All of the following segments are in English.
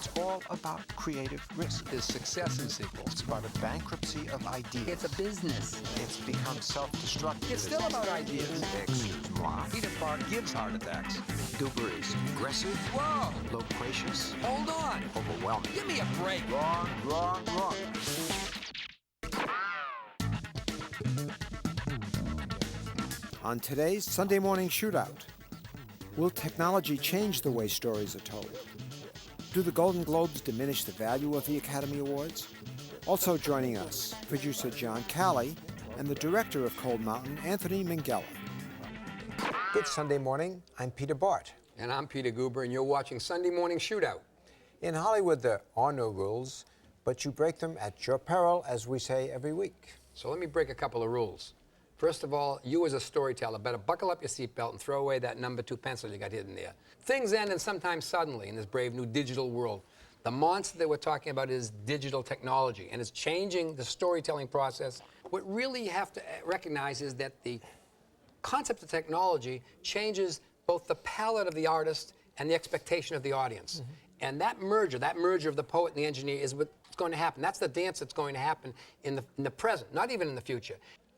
It's all about creative risk. There's success in sequels. It's about a bankruptcy of ideas. It's a business. It's become self-destructive. It's still about ideas. Excuse-moi. Peter Bart gives heart attacks. Guber is aggressive. Whoa! Loquacious. Hold on. Overwhelming. Give me a break. Wrong, wrong, wrong. On today's Sunday Morning Shootout, will technology change the way stories are told? Do the Golden Globes diminish the value of the Academy Awards? Also joining us, producer John Calley and the director of Cold Mountain, Anthony Minghella. Good Sunday morning. I'm Peter Bart. And I'm Peter Guber, and you're watching Sunday Morning Shootout. In Hollywood, there are no rules, but you break them at your peril, as we say every week. So let me break a couple of rules. First of all, you as a storyteller better buckle up your seatbelt and throw away that number 2 pencil you got hidden there. Things end, and sometimes suddenly, in this brave new digital world. The monster that we're talking about is digital technology, and it's changing the storytelling process. What really you have to recognize is that the concept of technology changes both the palette of the artist and the expectation of the audience. Mm-hmm. And that merger of the poet and the engineer is what's going to happen. That's the dance that's going to happen in the present, not even in the future.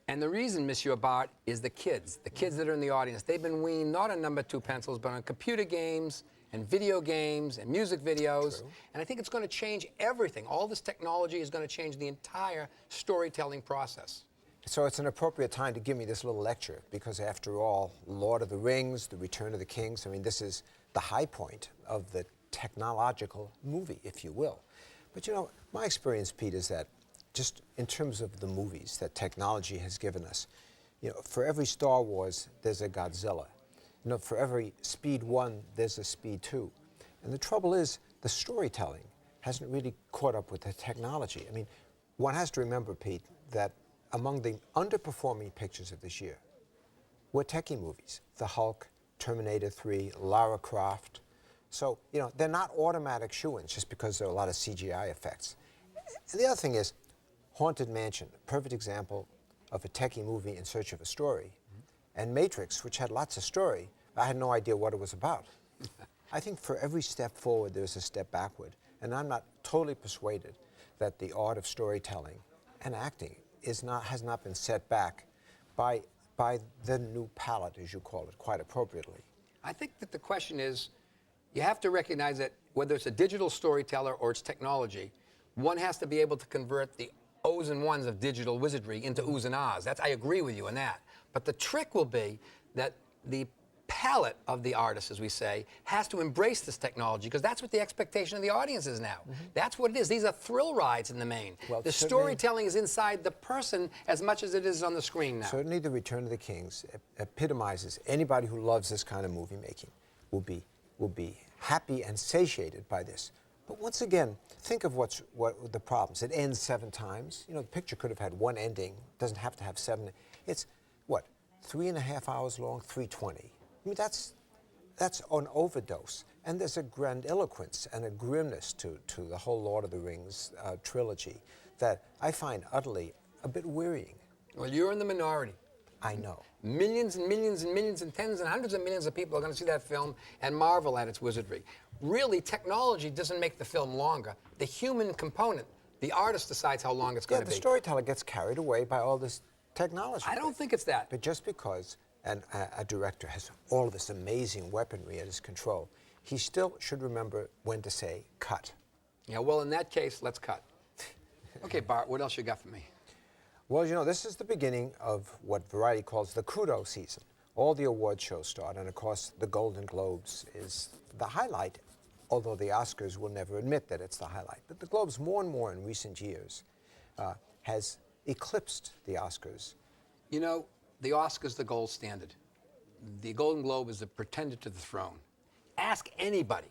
And the reason, Monsieur Bart, is the kids that are in the audience. They've been weaned not on number 2 pencils, but on computer games and video games and music videos. True. And I think it's going to change everything. All this technology is going to change the entire storytelling process. So it's an appropriate time to give me this little lecture, because after all, Lord of the Rings, The Return of the Kings, I mean, this is the high point of the technological movie, if you will. But you know, my experience, Pete, is that just in terms of the movies that technology has given us, you know, for every Star Wars, there's a Godzilla. You know, for every Speed 1, there's a Speed 2. And the trouble is, the storytelling hasn't really caught up with the technology. I mean, one has to remember, Pete, that among the underperforming pictures of this year were techie movies. The Hulk, Terminator 3, Lara Croft. So, you know, they're not automatic shoo-ins just because there are a lot of CGI effects. And the other thing is, Haunted Mansion, a perfect example of a techie movie in search of a story. Mm-hmm. And Matrix, which had lots of story, I had no idea what it was about. I think for every step forward, there's a step backward. And I'm not totally persuaded that the art of storytelling and acting has not been set back by the new palette, as you call it, quite appropriately. I think that the question is, you have to recognize that whether it's a digital storyteller or it's technology, one has to be able to convert the O's and ones of digital wizardry into oohs and ahs. I agree with you on that. But the trick will be that the palette of the artist, as we say, has to embrace this technology, because that's what the expectation of the audience is now. Mm-hmm. That's what it is. These are thrill rides in the main. Well, the storytelling is inside the person as much as it is on the screen now. Certainly The Return of the Kings epitomizes anybody who loves this kind of movie making will be happy and satiated by this. But once again, think of what the problems. It ends 7 times. You know, the picture could have had one ending. It doesn't have to have 7. It's, what, 3.5 hours long, 3:20. I mean, that's an overdose. And there's a grandiloquence and a grimness to the whole Lord of the Rings trilogy that I find utterly a bit wearying. Well, you're in the minority. I know. Millions and millions and millions and tens and hundreds of millions of people are going to see that film and marvel at its wizardry. Really, technology doesn't make the film longer. The human component, the artist decides how long it's going to be. Yeah, the storyteller gets carried away by all this technology. I don't think it's that. But just because a director has all of this amazing weaponry at his control, he still should remember when to say, cut. Yeah, well, in that case, let's cut. Okay, Bart, what else you got for me? Well, you know, this is the beginning of what Variety calls the kudo season. All the award shows start, and of course, the Golden Globes is the highlight, although the Oscars will never admit that it's the highlight. But the Globes, more and more in recent years, has eclipsed the Oscars. You know, the Oscars, the gold standard. The Golden Globe is the pretender to the throne. Ask anybody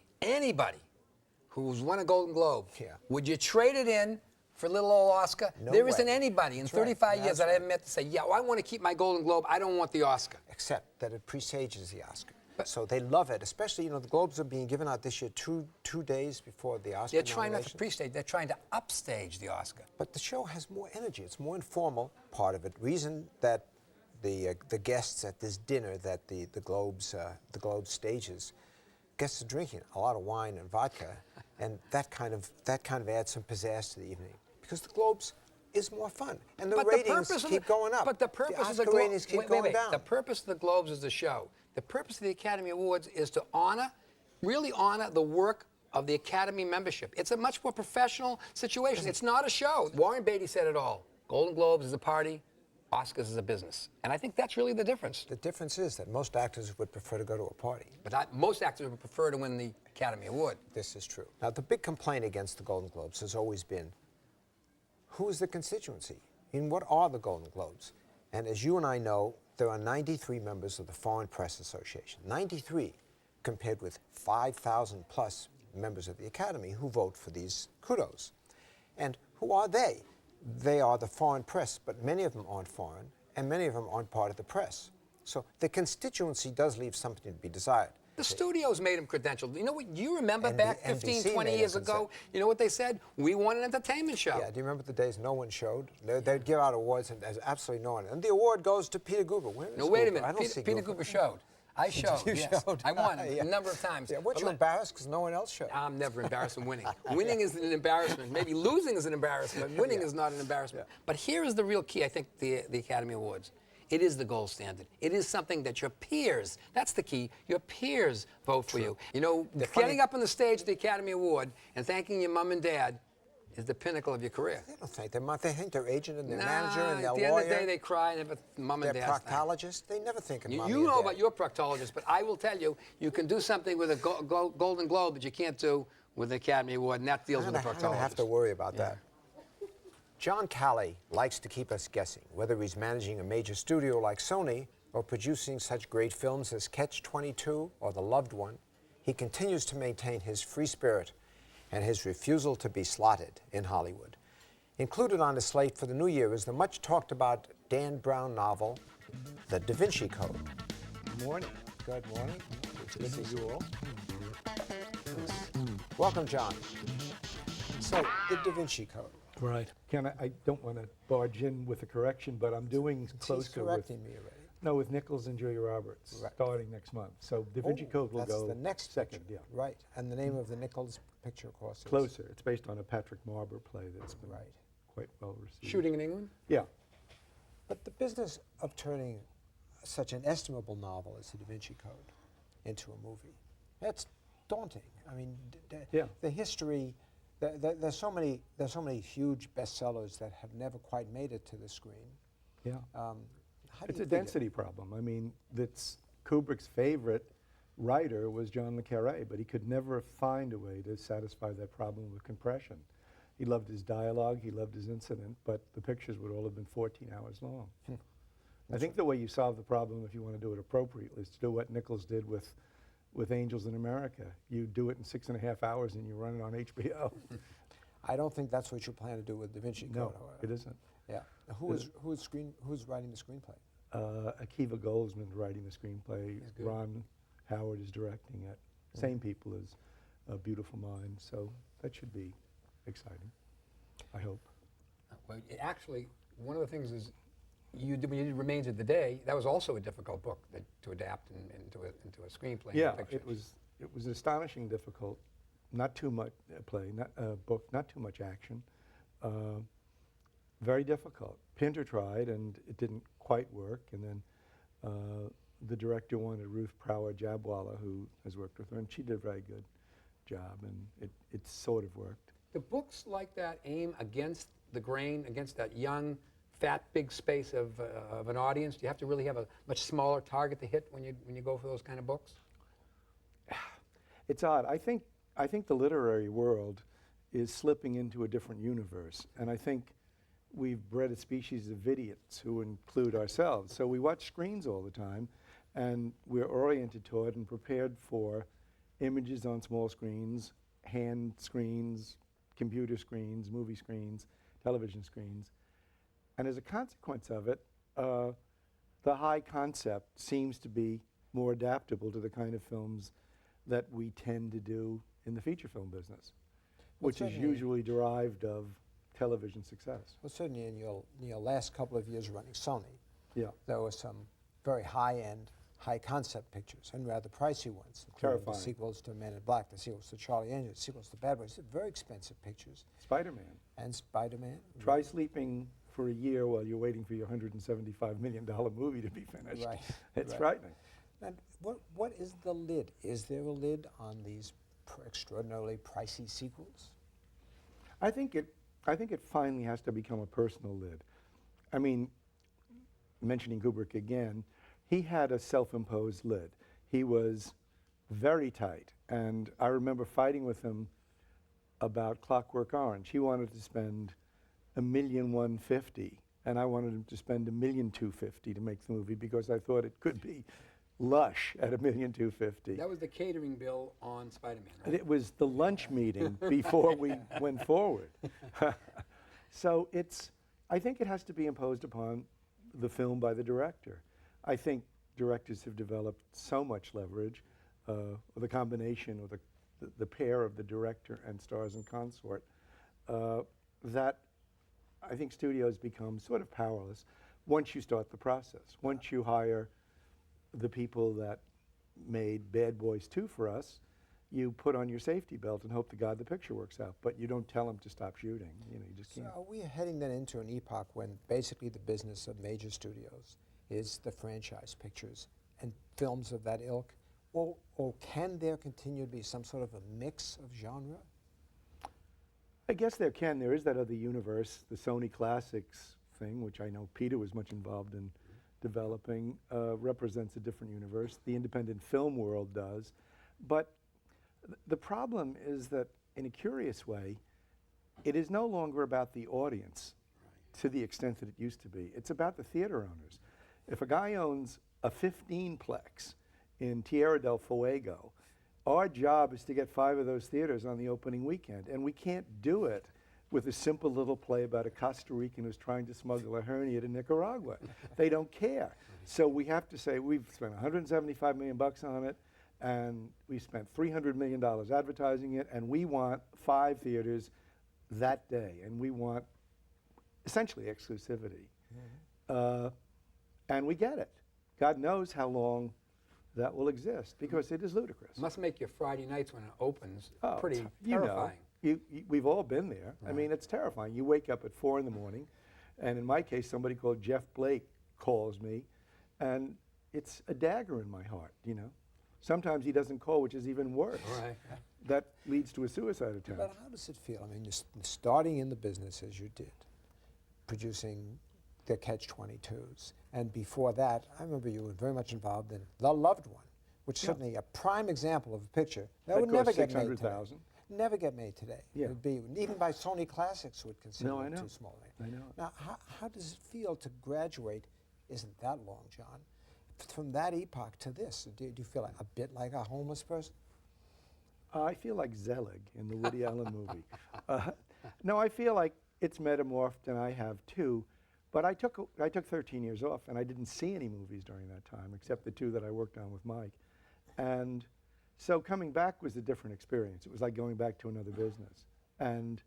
who's won a Golden Globe, would you trade it in for little old Oscar? No there way. isn't anybody in 35 years that I haven't met to say, yeah, well, I want to keep my Golden Globe, I don't want the Oscar. Except that it presages the Oscar. So they love it, especially, you know, the Globes are being given out this year two days before the Oscar They're trying not to prestage, they're trying to upstage the Oscar. But the show has more energy, it's more informal, part of it. Reason that the guests at this dinner that the Globes stages, guests are drinking a lot of wine and vodka, And that kind of adds some pizzazz to the evening because the Globes is more fun, and the ratings keep going up. But the purpose of the Oscar ratings keep going down. The purpose of the Globes is the show. The purpose of the Academy Awards is to really honor the work of the Academy membership. It's a much more professional situation. It's not a show. Warren Beatty said it all. Golden Globes is a party, Oscars is a business. And I think that's really the difference. The difference is that most actors would prefer to go to a party. But most actors would prefer to win the Academy Award. This is true. Now, the big complaint against the Golden Globes has always been, who is the constituency? And what are the Golden Globes? And as you and I know, there are 93 members of the Foreign Press Association. 93 compared with 5,000 plus members of the Academy who vote for these kudos. And who are they? They are the foreign press, but many of them aren't foreign, and many of them aren't part of the press. So the constituency does leave something to be desired. The studios made them credentialed. You know what? Do you remember And back the 15, NBC 20 made years them ago? You know what they said? We want an entertainment show. Yeah, do you remember the days no one showed? They'd give out awards and there's absolutely no one. And the award goes to Peter Guber. Where is No, wait a Guber? minute. I don't see Peter Guber showed. I showed. You yes. showed. I won Yeah. a number of times. Yeah, weren't But you look, embarrassed because no one else showed? I'm never embarrassed in winning. Winning is an embarrassment. Maybe losing is an embarrassment. Winning is not an embarrassment. Yeah. But here is the real key, I think, the Academy Awards. It is the gold standard. It is something that your peers, that's the key, your peers vote for you. You know, getting up on the stage at the Academy Award and thanking your mom and dad is the pinnacle of your career. They don't think their mom. They think their agent and their manager and their at the lawyer. end of the day, they cry and mom and their dad. proctologist. They never think of mommy You and know dad. about your proctologist, but I will tell you, you can do something with a Golden Globe that you can't do with the Academy Award, and that deals with the proctologist. I don't have to worry about that. John Calley likes to keep us guessing, whether he's managing a major studio like Sony or producing such great films as Catch-22 or The Loved One. He continues to maintain his free spirit and his refusal to be slotted in Hollywood. Included on the slate for the new year is the much talked about Dan Brown novel, The Da Vinci Code. Good morning. Good morning. It's good to see you all. Welcome, John. So, The Da Vinci Code. Right. Ken, I don't want to barge in with a correction, but I'm doing He's closer correcting me already. No, with Nichols and Julia Roberts, Right. starting next month. So Da Vinci Code will that's go the next second. picture. Yeah. Right. And the name of the Nichols picture, of course, is Closer. It's based on a Patrick Marber play that's been Right. quite well received. Shooting in England? Yeah. But the business of turning such an estimable novel as The Da Vinci Code into a movie, that's daunting. I mean, Yeah. the history, there's so many huge bestsellers that have never quite made it to the screen. Yeah. How do It's you a figure- density problem. I mean, that's Kubrick's favorite writer was John le Carré, but he could never find a way to satisfy that problem with compression. He loved his dialogue, he loved his incident, but the pictures would all have been 14 hours long. I think the way you solve the problem, if you want to do it appropriately, is to do what Nichols did with Angels in America. You do it in 6.5 hours and you run it on HBO. I don't think that's what you plan to do with Da Vinci Code. No, however. it isn't. Yeah. Who's writing the screenplay? Akiva Goldsman's writing the screenplay. Ron Howard is directing it. Same people as Beautiful Mind, so that should be exciting, I hope. Well, actually, one of the things is, when you did Remains of the Day, that was also a difficult book to adapt into a screenplay. Yeah, and a picture. it was astonishing difficult. Not too much play, book, not too much action. Very difficult. Pinter tried, and it didn't quite work. And then the director wanted Ruth Prower Jabwala, who has worked with her, and she did a very good job, and it sort of worked. Do books like that aim against the grain, against that young, fat, big space of an audience? Do you have to really have a much smaller target to hit when you go for those kind of books? It's odd. I think the literary world is slipping into a different universe, and I think we've bred a species of idiots who include ourselves. So we watch screens all the time, and we're oriented toward and prepared for images on small screens, hand screens, computer screens, movie screens, television screens. And as a consequence of it, the high concept seems to be more adaptable to the kind of films that we tend to do in the feature film business, which is usually derived of television success. Well, certainly in your last couple of years running Sony, Yeah. there were some very high-end, high concept pictures and rather pricey ones, including the Terrifying. sequels to Men in Black, the sequels to Charlie Angel, the sequels to Bad Boys. Very expensive pictures. Spider-Man. And Spider-Man. Try sleeping for a year while you're waiting for your $175 million movie to be finished. Right. It's right. frightening. And what is the lid? Is there a lid on these extraordinarily pricey sequels? I think it finally has to become a personal lid. I mean, mentioning Kubrick again, he had a self-imposed lid. He was very tight, and I remember fighting with him about Clockwork Orange. He wanted to spend $1,150,000, and I wanted him to spend $1,250,000 to make the movie because I thought it could be lush at $1,250,000. That was the catering bill on Spider-Man, right? It was the lunch meeting before we went forward. So I think it has to be imposed upon the film by the director. I think directors have developed so much leverage, the combination or the pair of the director and stars and consort, that I think studios become sort of powerless once you start the process. Once you hire the people that made Bad Boys 2 for us, you put on your safety belt and hope to God the picture works out, but you don't tell them to stop shooting. You just can't. So are we heading then into an epoch when basically the business of major studios is the franchise pictures and films of that ilk? Or can there continue to be some sort of a mix of genre? I guess there can. There is that other universe, the Sony Classics thing, which I know Peter was much involved in developing, represents a different universe. The independent film world does. But the problem is that, in a curious way, it is no longer about the audience to the extent that it used to be. It's about the theater owners. If a guy owns a 15-plex in Tierra del Fuego, our job is to get 5 of those theaters on the opening weekend, and we can't do it with a simple little play about a Costa Rican who's trying to smuggle a hernia to Nicaragua. They don't care. So we have to say, we've spent $175 million on it, and we spent $300 million advertising it, and we want 5 theaters that day, and we want essentially exclusivity. And we get it. God knows how long that will exist, because it is ludicrous. Must make your Friday nights when it opens Oh, pretty you know, terrifying. we've all been there. I mean, it's terrifying. You wake up at 4 in the morning, and in my case, somebody called Jeff Blake calls me, and it's a dagger in my heart, Sometimes he doesn't call, which is even worse. Right. That leads to a suicide attempt. But how does it feel? I mean, starting in the business as you did, producing the Catch-22s, and before that, I remember you were very much involved in The Loved One, which is certainly a prime example of a picture that would never get made today. $600,000. Never get made today. Yeah. It would be, even by Sony Classics would consider No, I it know. too small. I know. Now, how does it feel to graduate? Isn't that long, John? From that epoch to this, do you feel a bit like a homeless person? I feel like Zelig in the Woody Allen movie. No, I feel like it's metamorphed, and I have too. But I took 13 years off, and I didn't see any movies during that time, except the 2 that I worked on with Mike. And so coming back was a different experience. It was like going back to another business. And,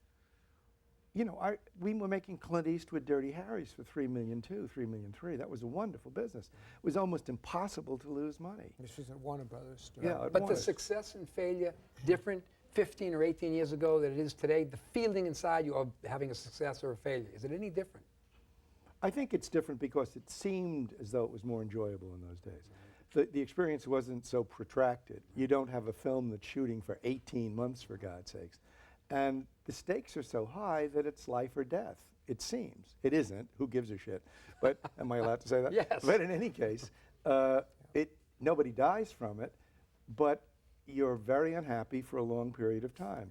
we were making Clint Eastwood Dirty Harrys for $3.2 million, $3.3 million. That was a wonderful business. It was almost impossible to lose money. This was at Warner Brothers. Yeah, But the success and failure different 15 or 18 years ago than it is today? The feeling inside you of having a success or a failure, is it any different? I think it's different because it seemed as though it was more enjoyable in those days. The experience wasn't so protracted. You don't have a film that's shooting for 18 months, for God's sakes. And the stakes are so high that it's life or death, it seems. It isn't. Who gives a shit? But am I allowed to say that? Yes. But in any case, nobody dies from it, but you're very unhappy for a long period of time.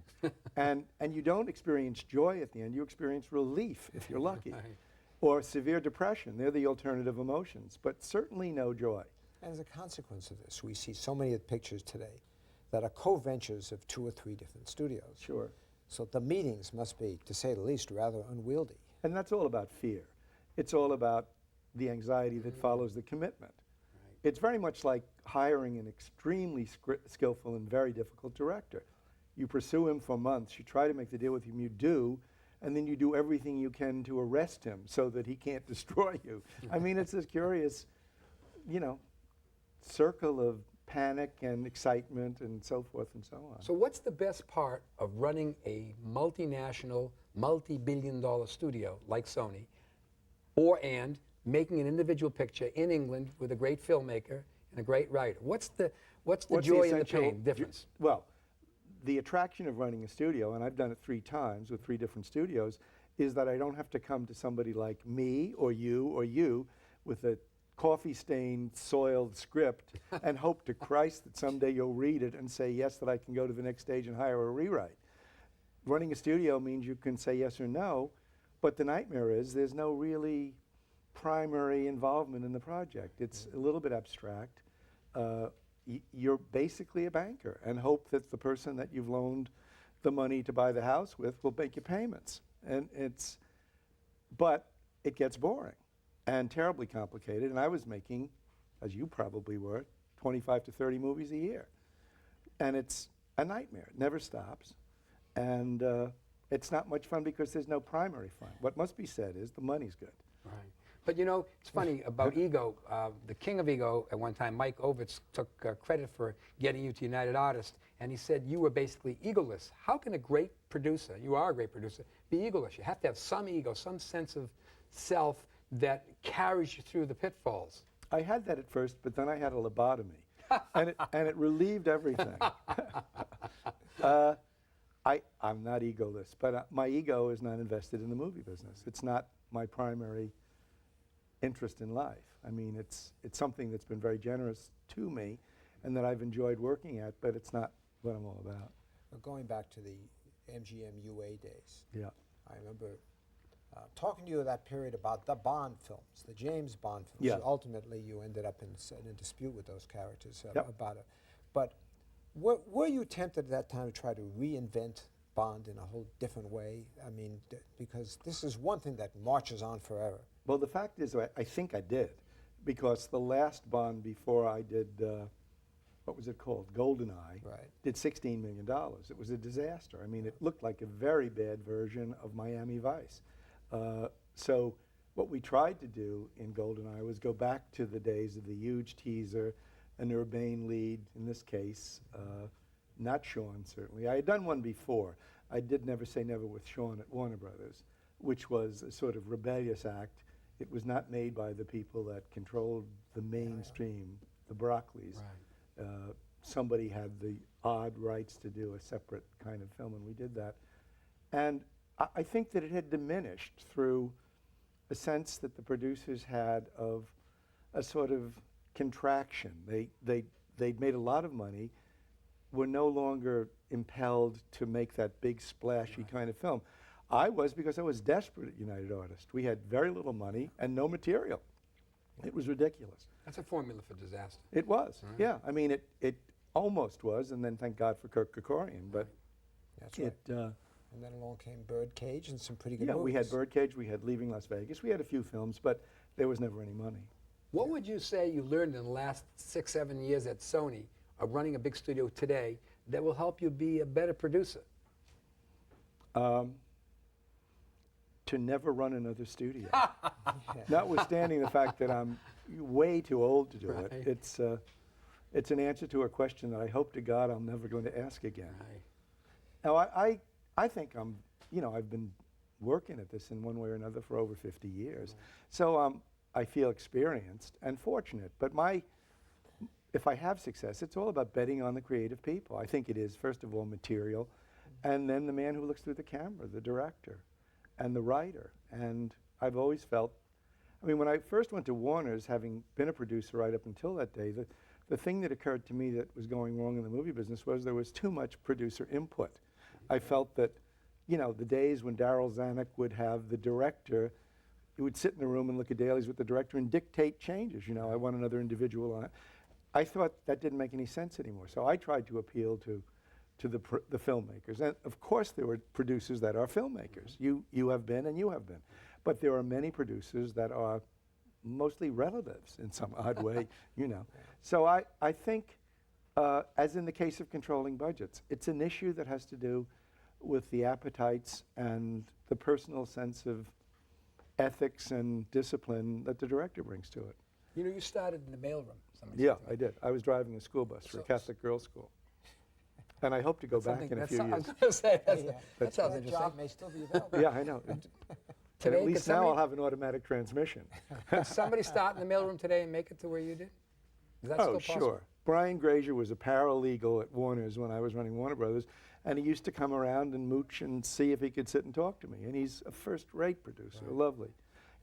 and you don't experience joy at the end. You experience relief, if you're lucky. Right. Or severe depression. They're the alternative emotions, but certainly no joy. As a consequence of this, we see so many of the pictures today that are co-ventures of 2 or 3 different studios. Sure. So the meetings must be, to say the least, rather unwieldy. And that's all about fear. It's all about the anxiety that follows the commitment. Right. It's very much like hiring an extremely skillful and very difficult director. You pursue him for months, you try to make the deal with him, you do, and then you do everything you can to arrest him so that he can't destroy you. I mean, it's this curious, circle of panic and excitement and so forth and so on. So what's the best part of running a multinational, multi-billion-dollar studio like Sony, and making an individual picture in England with a great filmmaker and a great writer? What's the joy and the pain difference? Well, the attraction of running a studio, and I've done it 3 times with 3 different studios, is that I don't have to come to somebody like me or you with a coffee-stained, soiled script and hope to Christ that someday you'll read it and say yes, that I can go to the next stage and hire a rewrite. Running a studio means you can say yes or no, but the nightmare is there's no really primary involvement in the project. It's a little bit abstract. You're basically a banker and hope that the person that you've loaned the money to buy the house with will make you payments. But it gets boring and terribly complicated. And I was making, as you probably were, 25 to 30 movies a year. And it's a nightmare. It never stops. And it's not much fun because there's no primary fun. What must be said is the money's good. Right. But you know, it's funny about ego. The king of ego at one time, Mike Ovitz, took credit for getting you to United Artists, and he said you were basically egoless. How can a great producer, you are a great producer, be egoless? You have to have some ego, some sense of self that carries you through the pitfalls. I had that at first, but then I had a lobotomy, and it relieved everything. I'm not egoless, but my ego is not invested in the movie business. It's not my primary interest in life. I mean, it's something that's been very generous to me and that I've enjoyed working at, but it's not what I'm all about. Going back to the MGM UA days, Yeah. I remember talking to you at that period about the Bond films, the James Bond films. Yeah. Ultimately, you ended up in a dispute with those characters Yep. about it. But were you tempted at that time to try to reinvent Bond in a whole different way? I mean, because this is one thing that marches on forever. Well, the fact is, I think I did, because the last Bond before I did, what was it called, GoldenEye, Right. did $16 million. It was a disaster. I mean, it looked like a very bad version of Miami Vice. So what we tried to do in GoldenEye was go back to the days of the huge teaser, an urbane lead, in this case, not Sean, certainly. I had done one before. I did Never Say Never with Sean at Warner Brothers, which was a sort of rebellious act. It was not made by the people that controlled the mainstream, the Broccoli's. Right. Somebody had the odd rights to do a separate kind of film, and we did that. And I think that it had diminished through a sense that the producers had of a sort of contraction. They'd made a lot of money, were no longer impelled to make that big splashy kind of film. I was, because I was desperate at United Artists. We had very little money and no material. It was ridiculous. That's a formula for disaster. It was, yeah. I mean, it almost was, and then thank God for Kirk Kerkorian, but That's right. And then along came Birdcage and some pretty good movies. We had Birdcage, we had Leaving Las Vegas, we had a few films, but there was never any money. What would you say you learned in the last 6-7 years at Sony of running a big studio today that will help you be a better producer? To never run another studio. Notwithstanding the fact that I'm way too old to do Right. it, it's an answer to a question that I hope to God I'm never going to ask again. Right. Now, I think I've been working at this in one way or another for over 50 years. So I feel experienced and fortunate. But if I have success, it's all about betting on the creative people. I think it is, first of all, material, and then the man who looks through the camera, the director, and the writer. And I've always felt, I mean, when I first went to Warner's, having been a producer right up until that day, the thing that occurred to me that was going wrong in the movie business was there was too much producer input. I felt that, the days when Darryl Zanuck would have the director, he would sit in the room and look at dailies with the director and dictate changes. I want another individual on it. I thought that didn't make any sense anymore. So I tried to appeal to the filmmakers. And of course there were producers that are filmmakers. You have been and you have been. But there are many producers that are mostly relatives in some odd way, So I think, as in the case of controlling budgets, it's an issue that has to do with the appetites and the personal sense of ethics and discipline that the director brings to it. You started in the mailroom. somebody Yeah, said to me. I did. I was driving a school bus for a Catholic girls' school. And I hope to go back in a few I was years. going to say, that That's sounds That interesting. job may still be available. Yeah, I know. And Today, at least could now somebody- I'll have an automatic transmission. Could somebody start in the mailroom today and make it to where you did? Is that Oh, still possible? sure. Brian Grazer was a paralegal at Warner's when I was running Warner Brothers, and he used to come around and mooch and see if he could sit and talk to me. And he's a first-rate producer, lovely.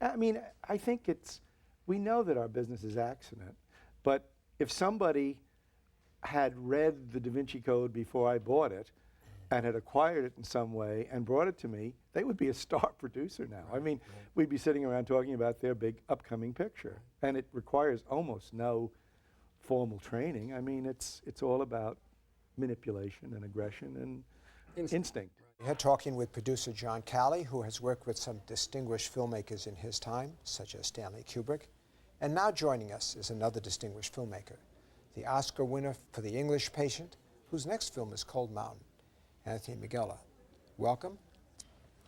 I mean, I think we know that our business is accident, but if somebody had read the Da Vinci Code before I bought it and had acquired it in some way and brought it to me, they would be a star producer now. I mean, we'd be sitting around talking about their big upcoming picture, and it requires almost no formal training. I mean, it's all about manipulation and aggression and instinct. We're talking with producer John Calley, who has worked with some distinguished filmmakers in his time, such as Stanley Kubrick. And now joining us is another distinguished filmmaker, the Oscar winner for The English Patient, whose next film is Cold Mountain, Anthony Minghella. Welcome.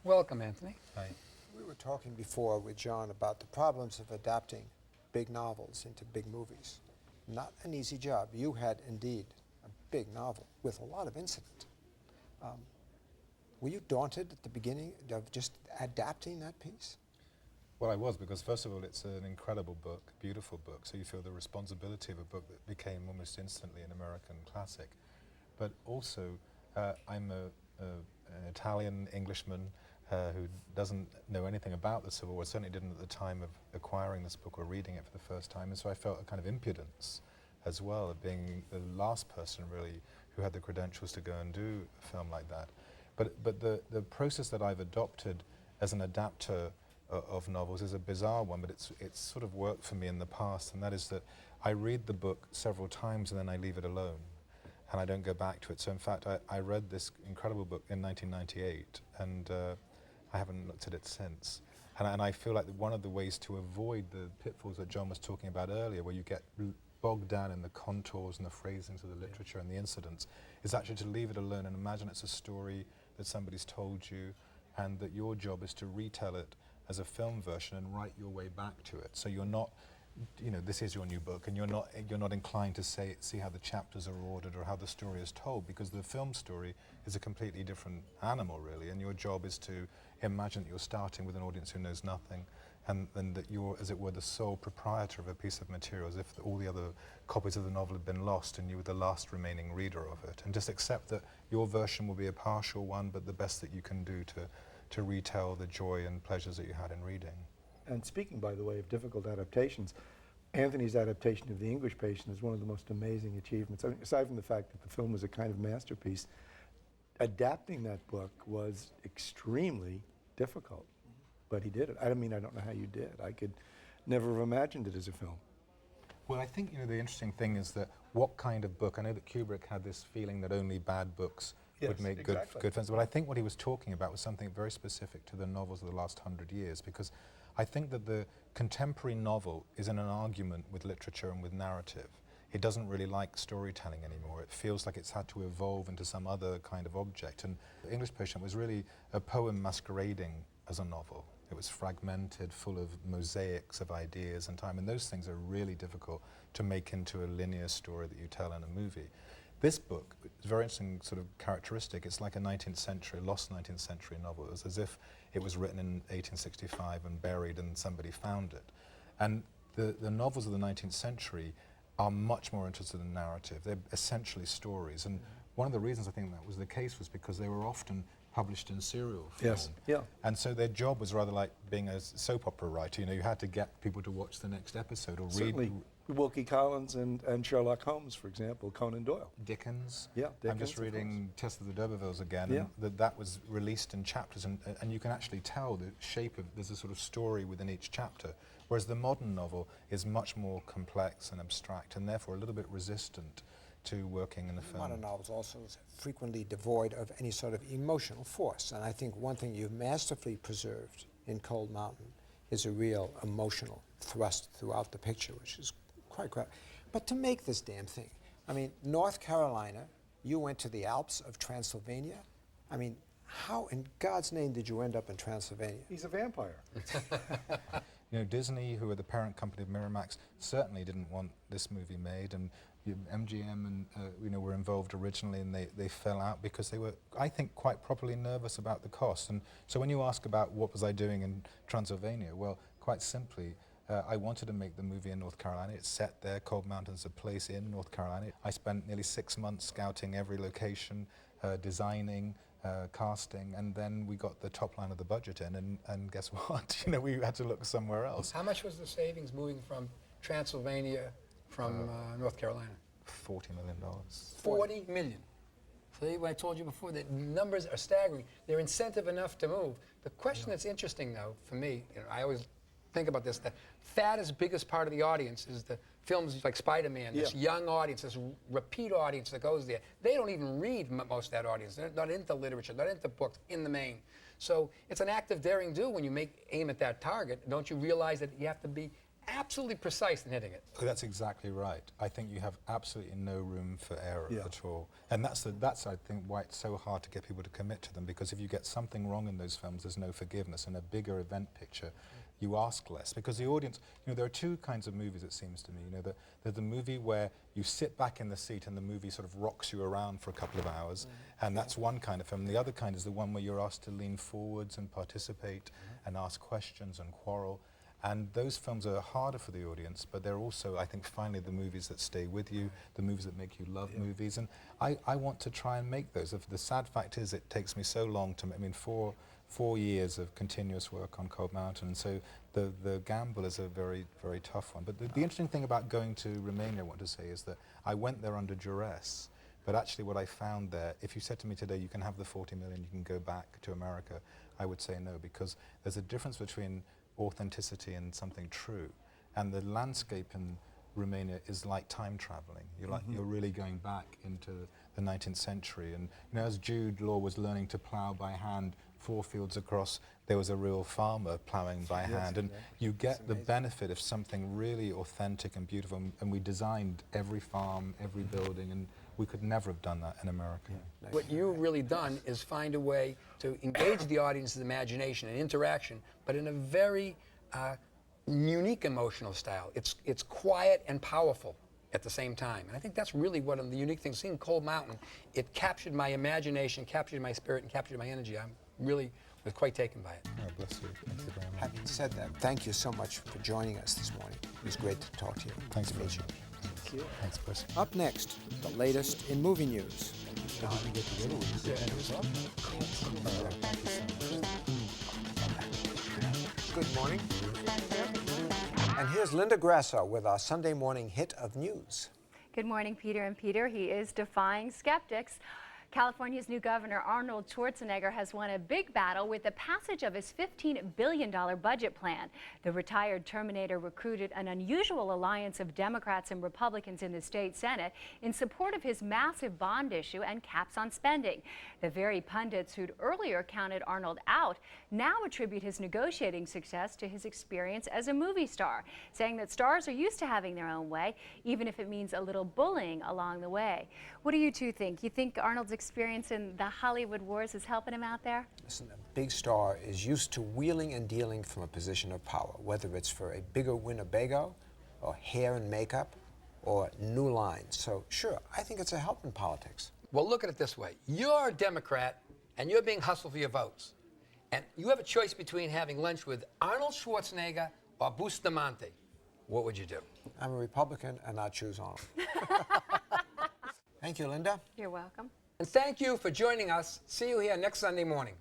Welcome, Anthony. Hi. We were talking before with John about the problems of adapting big novels into big movies. Not an easy job. You had indeed a big novel with a lot of incident. Were you daunted at the beginning of just adapting that piece? Well, I was, because first of all, it's an incredible book, beautiful book, so you feel the responsibility of a book that became almost instantly an American classic. But also, I'm an Italian Englishman who doesn't know anything about the Civil War, certainly didn't at the time of acquiring this book or reading it for the first time, and so I felt a kind of impudence as well, of being the last person really who had the credentials to go and do a film like that. But the process that I've adopted as an adapter of novels is a bizarre one, but it's sort of worked for me in the past, and that is that I read the book several times and then I leave it alone, and I don't go back to it. So in fact, I read this incredible book in 1998, and I haven't looked at it since. And I feel like one of the ways to avoid the pitfalls that John was talking about earlier, where you get bogged down in the contours and the phrasings of the literature and the incidents, is actually to leave it alone and imagine it's a story that somebody's told you, and that your job is to retell it as a film version and write your way back to it. So you're not, this is your new book, and you're not inclined to see how the chapters are ordered or how the story is told, because the film story is a completely different animal, really, and your job is to imagine that you're starting with an audience who knows nothing, and that you're, as it were, the sole proprietor of a piece of material, as if all the other copies of the novel had been lost and you were the last remaining reader of it. And just accept that your version will be a partial one, but the best that you can do to retell the joy and pleasures that you had in reading. And speaking, by the way, of difficult adaptations, Anthony's adaptation of The English Patient is one of the most amazing achievements. I mean, aside from the fact that the film was a kind of masterpiece, adapting that book was extremely difficult. But he did it. I mean, I don't know how you did. I could never have imagined it as a film. Well, I think the interesting thing is that what kind of book, I know that Kubrick had this feeling that only bad books would make exactly. good films, but I think what he was talking about was something very specific to the novels of the last 100 years, because I think that the contemporary novel is in an argument with literature and with narrative. It doesn't really like storytelling anymore. It feels like it's had to evolve into some other kind of object. And The English Patient was really a poem masquerading as a novel. It was fragmented, full of mosaics of ideas and time, and those things are really difficult to make into a linear story that you tell in a movie. This book is a very interesting sort of characteristic. It's like a 19th century, lost 19th century novel. It's as if it was written in 1865 and buried and somebody found it. And the novels of the 19th century are much more interested in narrative. They're essentially stories. And one of the reasons I think that was the case was because they were often published in serial form. Yes, yeah. And so their job was rather like being a soap opera writer. You had to get people to watch the next episode or Certainly, read Wilkie Collins and Sherlock Holmes, for example, Conan Doyle. Dickens. Yeah, I'm Dickens, just of reading Test of the D'Urbervilles again, Yeah. and that was released in chapters, and you can actually tell the shape of, there's a sort of story within each chapter, whereas the modern novel is much more complex and abstract, and therefore a little bit resistant to working in a film. Modern novels also is frequently devoid of any sort of emotional force, and I think one thing you've masterfully preserved in Cold Mountain is a real emotional thrust throughout the picture, which is quite great. But to make this damn thing, I mean, North Carolina, you went to the Alps of Transylvania. I mean, how in God's name did you end up in Transylvania? He's a vampire. You know, Disney, who are the parent company of Miramax, certainly didn't want this movie made, and MGM and you know, were involved originally, and they fell out because they were, I think, quite properly nervous about the cost. And so when you ask about what was I doing in Transylvania, well, quite simply, I wanted to make the movie in North Carolina. It's set there. Cold Mountain's a place in North Carolina. I spent nearly 6 months scouting every location, designing, casting, and then we got the top line of the budget in, and guess what? You know, we had to look somewhere else. How much was the savings moving from Transylvania from North Carolina? $40 million. 40 million. See, what I told you before, the numbers are staggering. They're incentive enough to move. The question that's interesting, though, for me, you know, I always think about this, the fattest, biggest part of the audience is the films like Spider-Man, this young audience, this repeat audience that goes there. They don't even read most of that audience. They're not into literature, not into books in the main. So it's an act of daring do when you aim at that target. Don't you realize that you have to be absolutely precise in hitting it? That's exactly right. I think you have absolutely no room for error at all. And that's I think, why it's so hard to get people to commit to them, because if you get something wrong in those films, there's no forgiveness. In a bigger event picture, you ask less, because the audience, you know, there are two kinds of movies, it seems to me. You know, there's the movie where you sit back in the seat and the movie sort of rocks you around for a couple of hours, and that's one kind of film. The other kind is the one where you're asked to lean forwards and participate and ask questions and quarrel. And those films are harder for the audience, but they're also, I think, finally the movies that stay with you, the movies that make you love movies. And I want to try and make those. The sad fact is it takes me so long to, I mean, four years of continuous work on Cold Mountain, and so the gamble is a very, very tough one. But the interesting thing about going to Romania, I want to say, is that I went there under duress. But actually what I found there, if you said to me today, you can have the 40 million, you can go back to America, I would say no, because there's a difference between authenticity and something true. And the landscape in Romania is like time traveling. You're really going back into the 19th century. And you know, as Jude Law was learning to plow by hand 4 fields across, there was a real farmer plowing by hand. And you get the benefit of something really authentic and beautiful. And we designed every farm, every building, and we could never have done that in America. What you've really done is find a way to engage the audience's imagination and interaction, but in a very unique emotional style. It's quiet and powerful at the same time. And I think that's really one of the unique things. Seeing Cold Mountain, it captured my imagination, captured my spirit, and captured my energy. I really was quite taken by it. Oh, bless you. Thank you very much. Having said that, thank you so much for joining us this morning. It was great to talk to you. Thanks to very meet you. much. Thanks, Chris. Up next, the latest in movie news. Good morning. And here's Linda Grazer with our Sunday morning hit of news. Good morning, Peter and Peter. He is defying skeptics. California's new governor, Arnold Schwarzenegger, has won a big battle with the passage of his $15 billion budget plan. The retired Terminator recruited an unusual alliance of Democrats and Republicans in the state Senate in support of his massive bond issue and caps on spending. The very pundits who'd earlier counted Arnold out now attribute his negotiating success to his experience as a movie star, saying that stars are used to having their own way, even if it means a little bullying along the way. What do you two think? You think Arnold's experience in the Hollywood wars is helping him out there? Listen, a big star is used to wheeling and dealing from a position of power, whether it's for a bigger Winnebago, or hair and makeup, or new lines. So sure, I think it's a help in politics. Well, look at it this way. You're a Democrat, and you're being hustled for your votes. And you have a choice between having lunch with Arnold Schwarzenegger or Bustamante. What would you do? I'm a Republican, and I choose Arnold. Thank you, Linda. You're welcome. And thank you for joining us. See you here next Sunday morning.